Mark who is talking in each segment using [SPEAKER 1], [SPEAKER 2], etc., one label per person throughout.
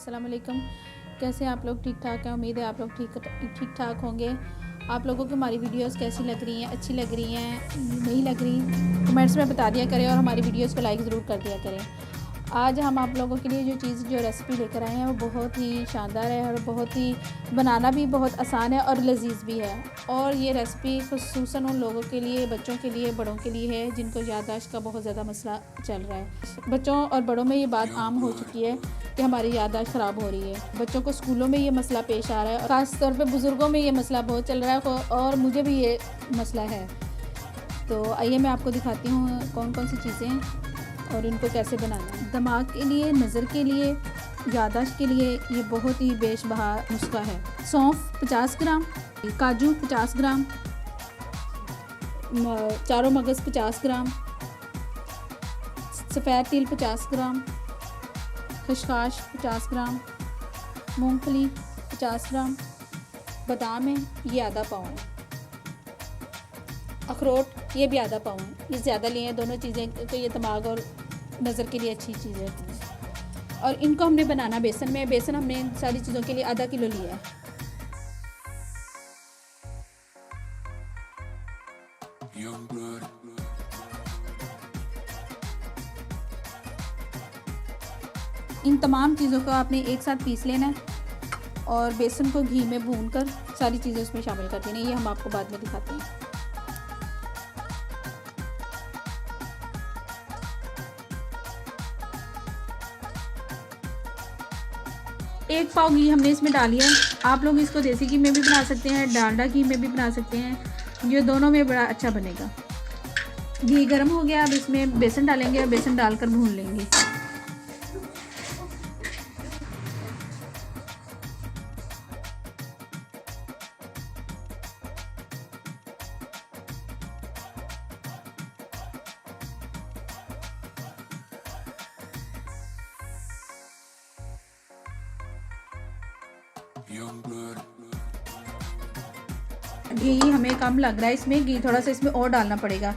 [SPEAKER 1] अस्सलाम वालेकुम। कैसे हैं आप लोग? ठीक ठाक हैं। उम्मीद है आप लोग ठीक ठाक होंगे। आप लोगों को हमारी वीडियोस कैसी लग रही हैं, अच्छी लग रही हैं, नहीं लग रही, कमेंट्स में बता दिया करें और हमारी वीडियोस को लाइक ज़रूर कर दिया करें। आज हम आप लोगों के लिए जो रेसिपी लेकर आए हैं वो बहुत ही शानदार है और बहुत ही बनाना भी बहुत आसान है और लजीज भी है। और ये रेसिपी खुसूसन उन लोगों के लिए, बच्चों के लिए, बड़ों के लिए है जिनको याददाश्त का बहुत ज़्यादा मसला चल रहा है। बच्चों और बड़ों में ये बात आम हो चुकी है कि हमारी याददाश्त ख़राब हो रही है। बच्चों को स्कूलों में ये मसला पेश आ रहा है, ख़ास तौर पे बुज़ुर्गों में ये मसला बहुत चल रहा है और मुझे भी ये मसला है। तो आइए मैं आपको दिखाती हूँ कौन कौन सी चीज़ें हैं और इनको कैसे बनाना है। दिमाग के लिए, नज़र के लिए, याददाश्त के लिए ये बहुत ही बेशबहा नुस्खा है। सौंफ 50 ग्राम, काजू 50 ग्राम, चारों मगज़ 50 ग्राम, सफ़ेद तिल 50 ग्राम, खसखस 50 ग्राम, मूंगफली 50 ग्राम, बादाम है ये आधा पाव है, अखरोट ये भी आधा पाव है। ये ज़्यादा लिए हैं दोनों चीज़ें तो ये दिमाग और नज़र के लिए अच्छी चीज़ है। और इनको हमने बनाना बेसन में। बेसन हमने इन सारी चीज़ों के लिए आधा किलो लिया है। इन तमाम चीज़ों को आपने एक साथ पीस लेना है और बेसन को घी में भूनकर सारी चीज़ें उसमें शामिल कर देनी है। ये हम आपको बाद में दिखाते हैं। एक पाव घी हमने इसमें डाली है। आप लोग इसको देसी घी में भी बना सकते हैं, डालडा घी में भी बना सकते हैं। ये दोनों में बड़ा अच्छा बनेगा। घी गर्म हो गया, अब इसमें बेसन डालेंगे और बेसन डालकर भून लेंगे। घी हमें कम लग रहा है, इसमें घी थोड़ा सा इसमें और डालना पड़ेगा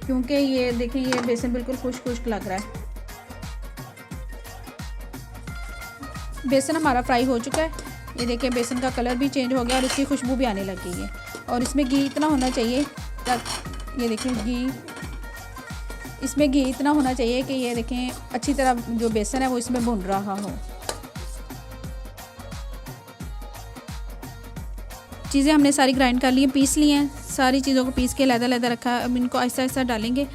[SPEAKER 1] क्योंकि ये देखें ये बेसन बिल्कुल खुश्क खुश्क लग रहा है। बेसन हमारा फ्राई हो चुका है। ये देखें बेसन का कलर भी चेंज हो गया और इसकी खुशबू भी आने लग गई है। और इसमें घी इतना होना चाहिए, ये देखें इसमें घी इतना होना चाहिए कि ये देखें अच्छी तरह जो बेसन है वो इसमें भुन रहा हो। चीज़ें हमने सारी ग्राइंड कर ली हैं, पीस ली हैं। सारी चीज़ों को पीस के अलग-अलग रखा है। अब इनको आहिस्ता आहिस्ता डालेंगे,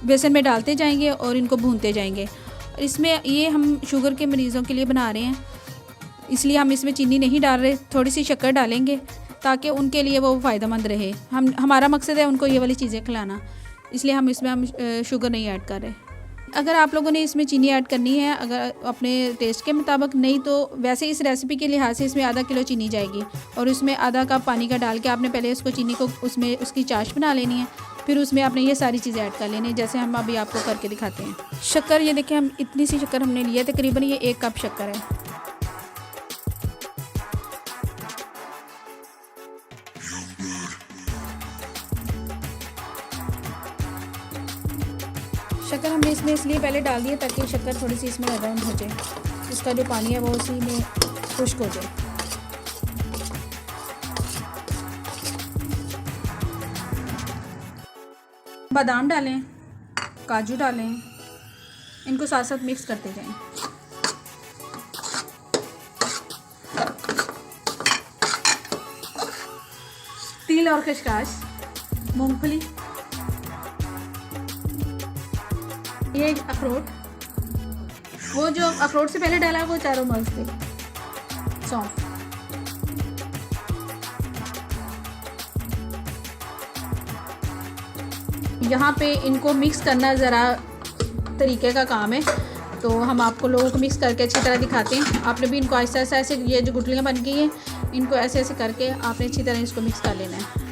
[SPEAKER 1] बेसन में डालते जाएंगे और इनको भूनते जाएंगे। इसमें ये हम शुगर के मरीज़ों के लिए बना रहे हैं, इसलिए हम इसमें चीनी नहीं डाल रहे। थोड़ी सी शक्कर डालेंगे ताकि उनके लिए वो फ़ायदेमंद रहे। हमारा मकसद है उनको ये वाली चीज़ें खिलाना, इसलिए हम इसमें शुगर नहीं ऐड कर रहे। अगर आप लोगों ने इसमें चीनी ऐड करनी है, अगर अपने टेस्ट के मुताबिक, नहीं तो वैसे इस रेसिपी के लिहाज से इसमें आधा किलो चीनी जाएगी और उसमें आधा कप पानी का डाल के आपने पहले उसको चीनी को उसमें उसकी चाश बना लेनी है। फिर उसमें आपने ये सारी चीज़ें ऐड कर लेनी है जैसे हम अभी आपको करके दिखाते हैं। शक्कर ये देखें, हम इतनी सी शक्कर हमने ली है, तकरीबन ये 1 कप शक्कर है। शक्कर हमने इसमें इसलिए पहले डाल दिया ताकि शक्कर थोड़ी सी इसमें नरम हो जाए, इसका जो पानी है वो उसी में खुश्क हो जाए। बादाम डालें, काजू डालें, इनको साथ साथ मिक्स करते जाएं। तिल और खसखस, मूंगफली, ये अखरोट, वो जो अखरोट से पहले डाला है वो चारों मगज थे, सौंफ, यहाँ पे इनको मिक्स करना ज़रा तरीके का काम है, तो हम आपको लोगों को मिक्स करके अच्छी तरह दिखाते हैं। आपने भी इनको ऐसे ऐसे ऐसे ये जो गुठलियाँ बन गई हैं इनको ऐसे ऐसे करके आपने अच्छी तरह इसको मिक्स कर लेना है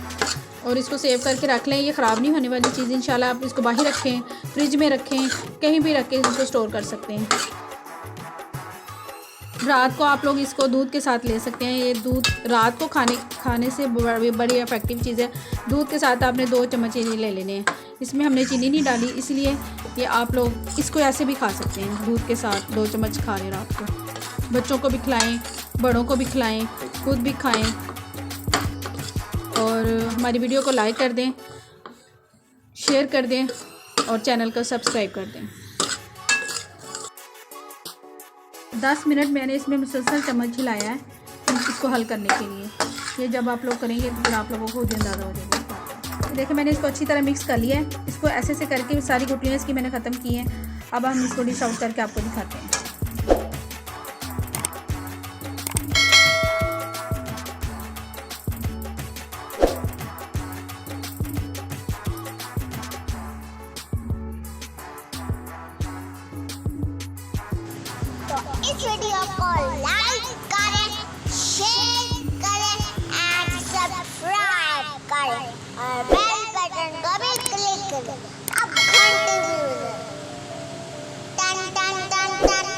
[SPEAKER 1] और इसको सेव करके रख लें। ये ख़राब नहीं होने वाली चीज़ इंशाल्लाह। आप इसको बाहर रखें, फ्रिज में रखें, कहीं भी रख के इसको स्टोर कर सकते हैं। रात को आप लोग इसको दूध के साथ ले सकते हैं। ये दूध रात को खाने से बड़ी इफ़ेक्टिव चीज़ है। दूध के साथ आपने 2 चम्मच चीनी ले लेने हैं। इसमें हमने चीनी नहीं डाली, इसलिए ये आप लोग इसको ऐसे भी खा सकते हैं। दूध के साथ 2 चम्मच खा लें रात को। बच्चों को भी खिलाएं, बड़ों को भी खिलाएं, खुद भी खाएं और हमारी वीडियो को लाइक कर दें, शेयर कर दें और चैनल को सब्सक्राइब कर दें। 10 मिनट मैंने इसमें मुसलसल चम्मच हिलाया है इसको हल करने के लिए। ये जब आप लोग करेंगे तो फिर आप लोगों को खुद अंदाज़ा हो जाएगा। देखिए मैंने इसको अच्छी तरह मिक्स कर लिया है। इसको ऐसे से करके सारी गुटलियाँ इसकी मैंने ख़त्म की हैं। अब हम इसको डिश आउट करके आपको दिखाते हैं।
[SPEAKER 2] तो इस वीडियो को लाइक करें, शेयर करें एंड सब्सक्राइब करें और बेल बटन को भी क्लिक करें। अब घंटी भी बजाएं। टन टन टन टन।